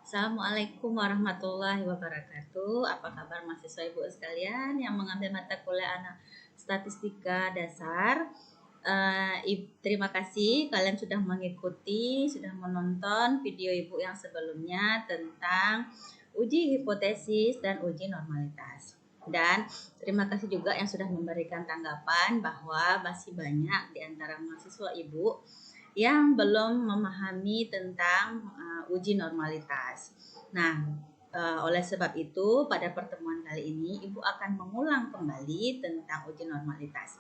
Assalamualaikum warahmatullahi wabarakatuh. Apa kabar mahasiswa ibu sekalian yang mengambil mata kuliah anak statistika dasar? Terima kasih kalian sudah mengikuti, sudah menonton video ibu yang sebelumnya tentang uji hipotesis dan uji normalitas. Dan terima kasih juga yang sudah memberikan tanggapan bahwa masih banyak di antara mahasiswa ibu yang belum memahami tentang uji normalitas. Nah, oleh sebab itu pada pertemuan kali ini Ibu akan mengulang kembali tentang uji normalitas.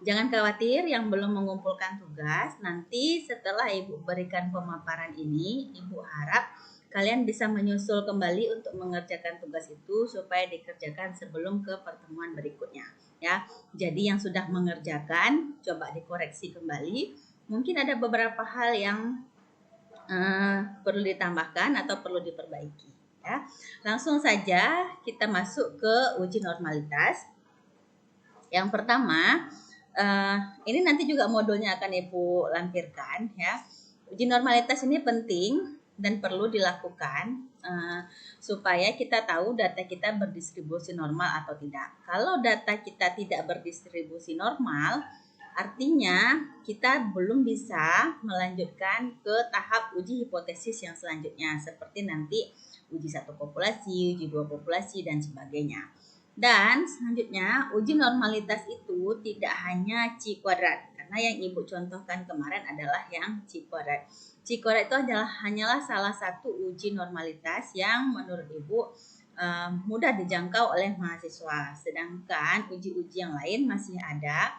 Jangan khawatir yang belum mengumpulkan tugas, nanti setelah Ibu berikan pemaparan ini, Ibu harap kalian bisa menyusul kembali untuk mengerjakan tugas itu supaya dikerjakan sebelum ke pertemuan berikutnya. Ya, jadi yang sudah mengerjakan coba dikoreksi kembali. Mungkin ada beberapa hal yang perlu ditambahkan atau perlu diperbaiki. Ya, langsung saja kita masuk ke uji normalitas. Yang pertama, ini nanti juga modulnya akan Ibu lampirkan ya. Uji normalitas ini penting dan perlu dilakukan supaya kita tahu data kita berdistribusi normal atau tidak. Kalau data kita tidak berdistribusi normal, artinya kita belum bisa melanjutkan ke tahap uji hipotesis yang selanjutnya seperti nanti uji satu populasi, uji dua populasi dan sebagainya. Dan selanjutnya uji normalitas itu tidak hanya C kuadrat karena yang Ibu contohkan kemarin adalah yang C kuadrat. C kuadrat itu hanyalah salah satu uji normalitas yang menurut Ibu mudah dijangkau oleh mahasiswa. Sedangkan uji-uji yang lain masih ada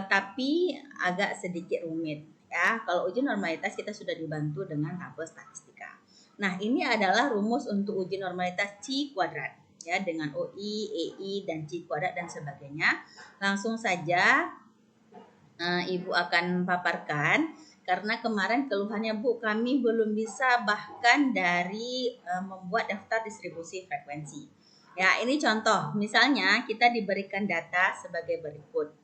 tapi agak sedikit rumit ya. Kalau uji normalitas kita sudah dibantu dengan tabel statistika. Nah, ini adalah rumus untuk uji normalitas C kuadrat ya, dengan OI, EI dan C kuadrat dan sebagainya. Langsung saja Ibu akan paparkan karena kemarin keluhannya Bu, kami belum bisa bahkan dari membuat daftar distribusi frekuensi. Ya, ini contoh. Misalnya kita diberikan data sebagai berikut.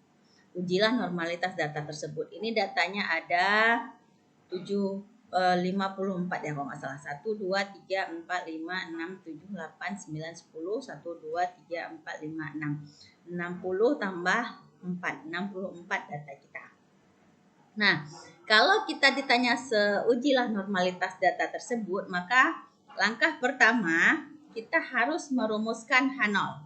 Ujilah normalitas data tersebut. Ini datanya ada 54 ya kalau nggak salah. 1, 2, 3, 4, 5, 6, 7, 8, 9, 10. 1, 2, 3, 4, 5, 6. 60 tambah 4. 64 data kita. Nah, kalau kita ditanya seujilah normalitas data tersebut, maka langkah pertama kita harus merumuskan H0.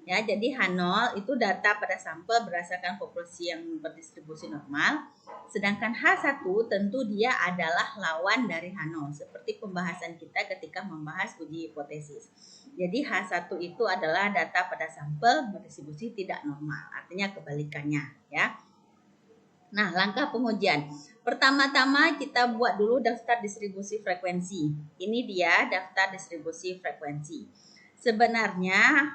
Ya, jadi H0 itu data pada sampel berdasarkan populasi yang berdistribusi normal. Sedangkan H1 tentu dia adalah lawan dari H0 seperti pembahasan kita ketika membahas uji hipotesis. Jadi H1 itu adalah data pada sampel berdistribusi tidak normal, artinya kebalikannya ya. Nah, langkah pengujian. Pertama-tama kita buat dulu daftar distribusi frekuensi. Ini dia daftar distribusi frekuensi. Sebenarnya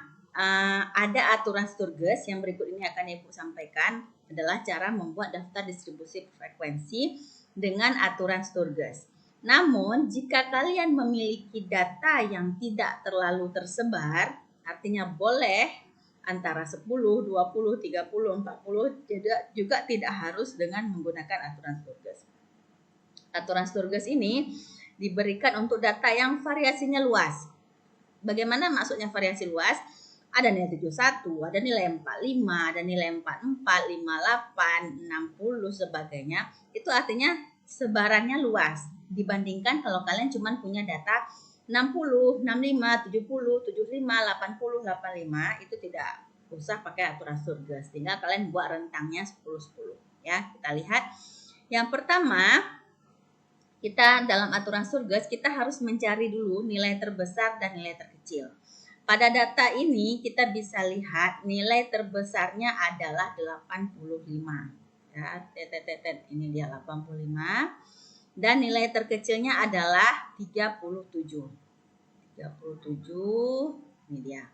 ada aturan Sturges yang berikut ini akan Ibu sampaikan adalah cara membuat daftar distribusi frekuensi dengan aturan Sturges. Namun, jika kalian memiliki data yang tidak terlalu tersebar, artinya boleh antara 10, 20, 30, 40 juga tidak harus dengan menggunakan aturan Sturges. Aturan Sturges ini diberikan untuk data yang variasinya luas. Bagaimana maksudnya variasi luas? Ada nilai 71, ada nilai 45, ada nilai 44, 58, 60 sebagainya. Itu artinya sebarannya luas dibandingkan kalau kalian cuma punya data 60, 65, 70, 75, 80, 85 itu tidak usah pakai aturan Sturges. Tinggal kalian buat rentangnya 10 10 ya. Kita lihat. Yang pertama, kita dalam aturan Sturges kita harus mencari dulu nilai terbesar dan nilai terkecil. Pada data ini kita bisa lihat nilai terbesarnya adalah 85. Ya, ini dia 85. Dan nilai terkecilnya adalah 37. 37 ini dia.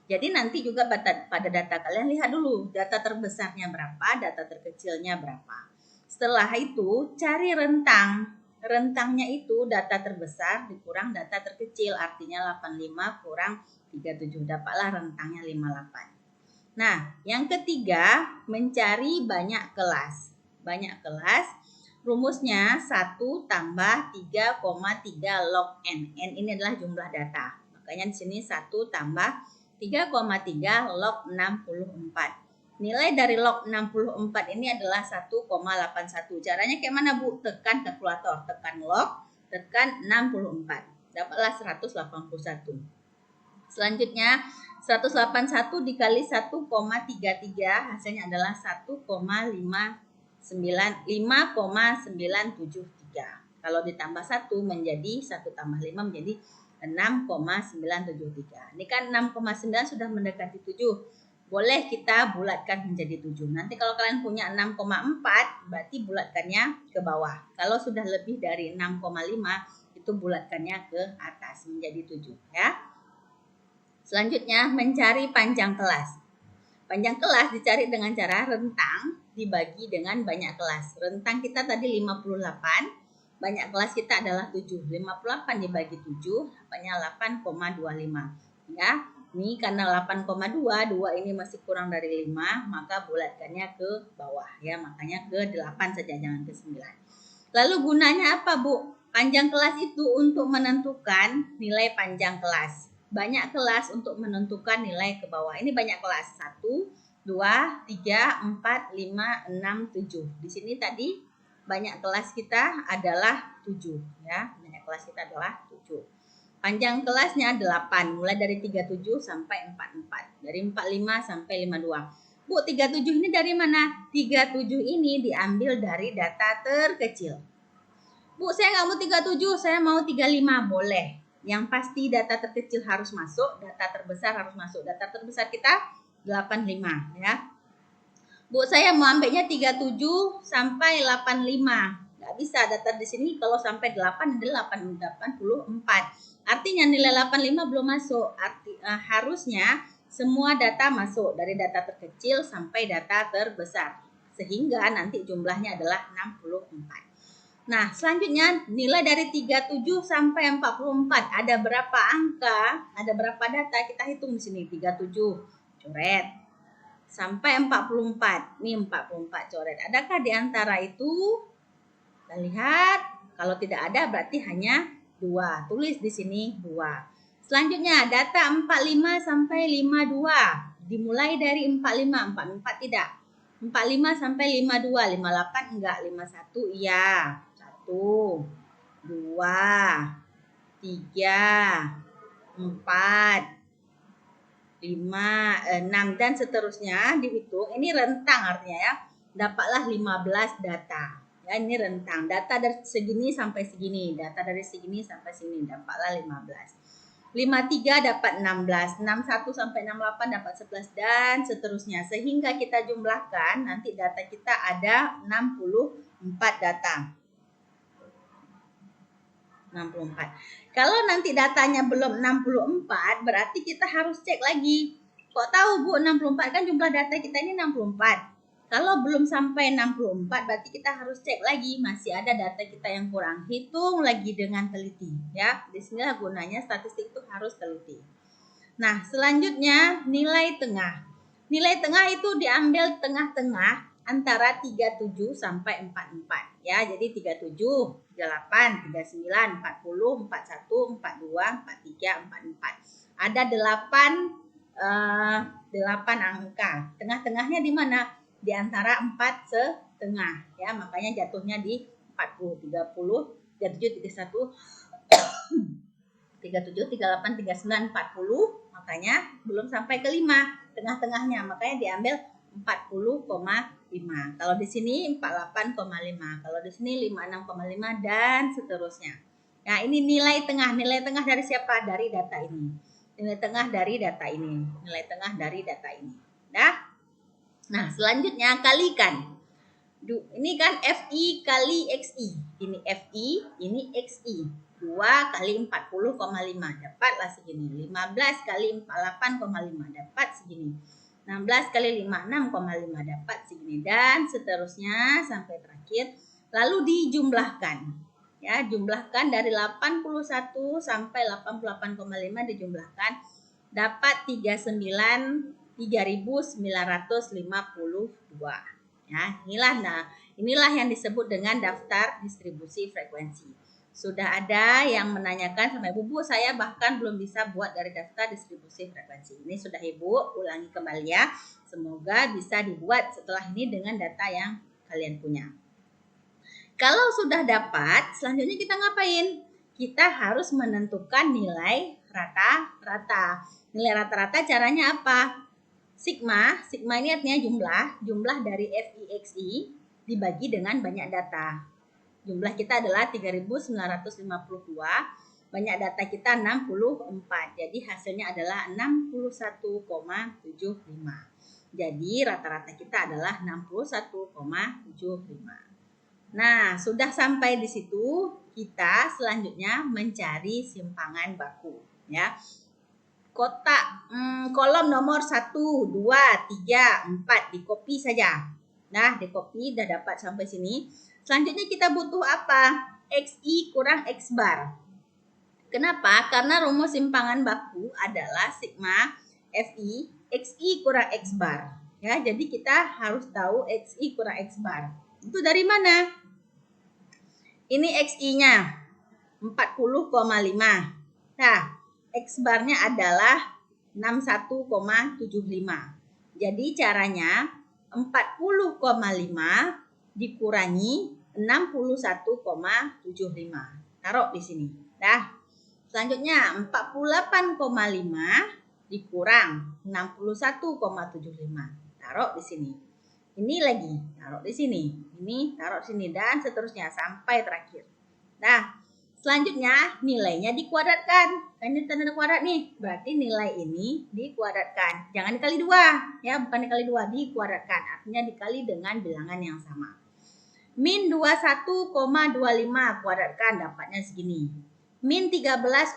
Jadi nanti juga pada data kalian lihat dulu data terbesarnya berapa, data terkecilnya berapa. Setelah itu cari rentang. Rentangnya itu data terbesar dikurang data terkecil, artinya 85 kurang 37, dapatlah rentangnya 58. Nah, yang ketiga mencari banyak kelas. Banyak kelas Rumusnya 1 tambah 3,3 log N. N ini adalah jumlah data. Makanya di sini 1 tambah 3,3 log 64. Nilai dari log 64 ini adalah 1,81. Caranya kayak mana, Bu? Tekan kalkulator, tekan log, tekan 64. Dapatlah 181. Selanjutnya 181 dikali 1,33 hasilnya adalah 5,973. Kalau ditambah 1 menjadi 1 tambah 5 menjadi 6,973. Ini kan 6,9 sudah mendekati 7. Boleh kita bulatkan menjadi 7. Nanti kalau kalian punya 6,4 berarti bulatkannya ke bawah. Kalau sudah lebih dari 6,5 itu bulatkannya ke atas menjadi 7 ya. Selanjutnya mencari panjang kelas. Panjang kelas dicari dengan cara rentang dibagi dengan banyak kelas. Rentang kita tadi 58, banyak kelas kita adalah 7. 58 dibagi 7, dapatnya 8,25. Ya, ini karena 8,2, 2 ini masih kurang dari 5, maka bulatkannya ke bawah ya, makanya ke 8 saja, jangan ke 9. Lalu gunanya apa, Bu? Panjang kelas itu untuk menentukan nilai panjang kelas. Banyak kelas untuk menentukan nilai ke bawah. Ini banyak kelas. 1, 2, 3, 4, 5, 6, 7. Di sini tadi banyak kelas kita adalah 7 ya. Banyak kelas kita adalah 7. Panjang kelasnya 8, mulai dari 37 sampai 44. Dari 45 sampai 52. Bu, 37 ini dari mana? 37 ini diambil dari data terkecil. Bu, saya nggak mau 37, saya mau 35. Boleh. Yang pasti data terkecil harus masuk, data terbesar harus masuk. Data terbesar kita 85 ya. Bu, saya mau ambilnya 37 sampai 85. Nggak bisa, data di sini kalau sampai 8 adalah 84. Artinya nilai 85 belum masuk. Harusnya semua data masuk dari data terkecil sampai data terbesar. Sehingga nanti jumlahnya adalah 64. Nah, selanjutnya nilai dari 37 sampai 44. Ada berapa angka? Ada berapa data? Kita hitung di sini. 37 coret. Sampai 44. Nih 44 coret. Adakah di antara itu? Kita lihat. Kalau tidak ada berarti hanya 2. Tulis di sini 2. Selanjutnya data 45 sampai 52. Dimulai dari 45. 44 tidak. 45 sampai 52. 58 enggak. 51 iya. 1, 2, 3, 4, 5, 6 dan seterusnya dihitung. Ini rentang artinya ya. Dapatlah 15 data. Ya, ini rentang. Data dari segini sampai segini, data dari segini sampai sini dapatlah 15. 53 dapat 16, 61 sampai 68 dapat 11 dan seterusnya. Sehingga kita jumlahkan nanti data kita ada 64 data. 64. Kalau nanti datanya belum 64, berarti kita harus cek lagi. Kok tahu, Bu, 64 kan jumlah data kita ini 64. Kalau belum sampai 64, berarti kita harus cek lagi. Masih ada data kita yang kurang. Hitung lagi dengan teliti. Ya, disinilah gunanya statistik itu harus teliti. Nah, selanjutnya nilai tengah. Nilai tengah itu diambil tengah-tengah antara 37 sampai 44 ya. Jadi 37, 38, 39, 40, 41, 42, 43, 44. Ada 8 angka. Tengah-tengahnya di mana? Di antara 4 setengah ya. Makanya jatuhnya di 40, 30, 37, 31, 37, 38, 39, 40. Makanya belum sampai ke 5 tengah-tengahnya. Makanya diambil 40,5. Kalau di sini 48,5. Kalau di sini 56,5 dan seterusnya. Nah, ini nilai tengah. Nilai tengah dari siapa? Dari data ini. Nilai tengah dari data ini. Nilai tengah dari data ini. Nah, selanjutnya kalikan. Ini kan FI kali XI. Ini FI, ini XI. 2 kali 40,5 dapatlah segini. 15 kali 48,5 dapat segini. 16 kali 5, 6,5 dapat segini. Dan seterusnya sampai terakhir. Lalu dijumlahkan. Ya, jumlahkan dari 81 sampai 88,5 dijumlahkan. Dapat 39.952. Ya, inilah Inilah yang disebut dengan daftar distribusi frekuensi. Sudah ada yang menanyakan sama Ibu, Bu, saya bahkan belum bisa buat dari daftar distribusi frekuensi. Ini sudah Ibu ulangi kembali ya. Semoga bisa dibuat setelah ini dengan data yang kalian punya. Kalau sudah dapat, selanjutnya kita ngapain? Kita harus menentukan nilai rata-rata. Nilai rata-rata caranya apa? Sigma ini artinya jumlah dari FIXI dibagi dengan banyak data. Jumlah kita adalah 3.952, banyak data kita 64. Jadi hasilnya adalah 61,75. Jadi rata-rata kita adalah 61,75. Nah, sudah sampai di situ, kita selanjutnya mencari simpangan baku, ya. Kotak kolom nomor 1, 2, 3, 4 di copy saja. Nah, di copy udah dapat sampai sini. Selanjutnya kita butuh apa? XI kurang X bar. Kenapa? Karena rumus simpangan baku adalah sigma FI XI kurang X bar. Ya, jadi kita harus tahu XI kurang X bar. Itu dari mana? Ini XI-nya 40,5. Nah, X barnya adalah 61,75. Jadi caranya 40,5 dikurangi 61,75. Taruh di sini. Dah. Selanjutnya 48,5 dikurang 61,75. Taruh di sini. Ini lagi taruh di sini, ini taruh di sini, dan seterusnya sampai terakhir. Nah, selanjutnya nilainya dikuadratkan. Kan ini tanda kuadrat nih, berarti nilai ini dikuadratkan. Jangan dikali 2, ya, bukan dikali 2, dikuadratkan. Artinya dikali dengan bilangan yang sama. Min 21,25 kuadratkan dapatnya segini. Min 13,25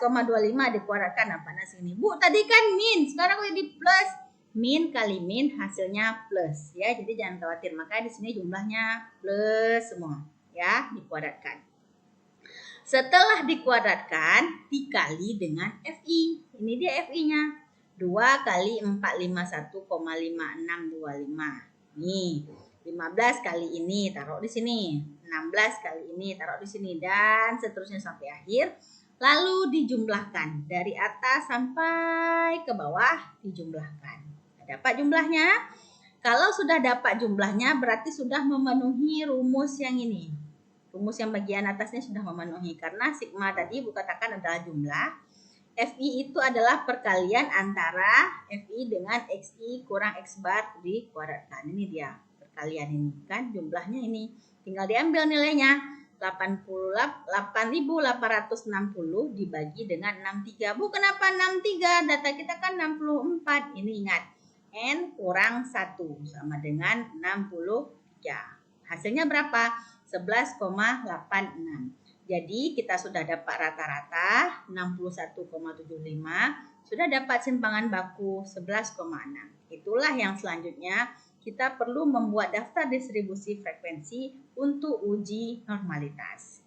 dikuadratkan dapatnya segini. Bu, tadi kan min, sekarang kok jadi plus. Min kali min hasilnya plus, ya. Jadi jangan khawatir, makanya di sini jumlahnya plus semua, ya, dikuadratkan. Setelah dikuadratkan dikali dengan FI. Ini dia FI-nya. 2 kali 451,5625. Nih, 15 kali ini taruh di sini. 16 kali ini taruh di sini, dan seterusnya sampai akhir. Lalu dijumlahkan dari atas sampai ke bawah, dijumlahkan. Dapat jumlahnya. Kalau sudah dapat jumlahnya berarti sudah memenuhi rumus yang ini. Rumus yang bagian atasnya sudah memenuhi, karena sigma tadi katakan adalah jumlah. FI itu adalah perkalian antara FI dengan XI kurang X bar dikuadratkan. Ini dia perkalian ini, kan jumlahnya ini. Tinggal diambil nilainya. 8.860 dibagi dengan 63. Bu, kenapa 63? Data kita kan 64. Ini ingat. N kurang 1 sama dengan 63. Hasilnya berapa? 11,86. Jadi kita sudah dapat rata-rata 61,75. Sudah dapat simpangan baku 11,6. Itulah yang selanjutnya kita perlu membuat daftar distribusi frekuensi untuk uji normalitas.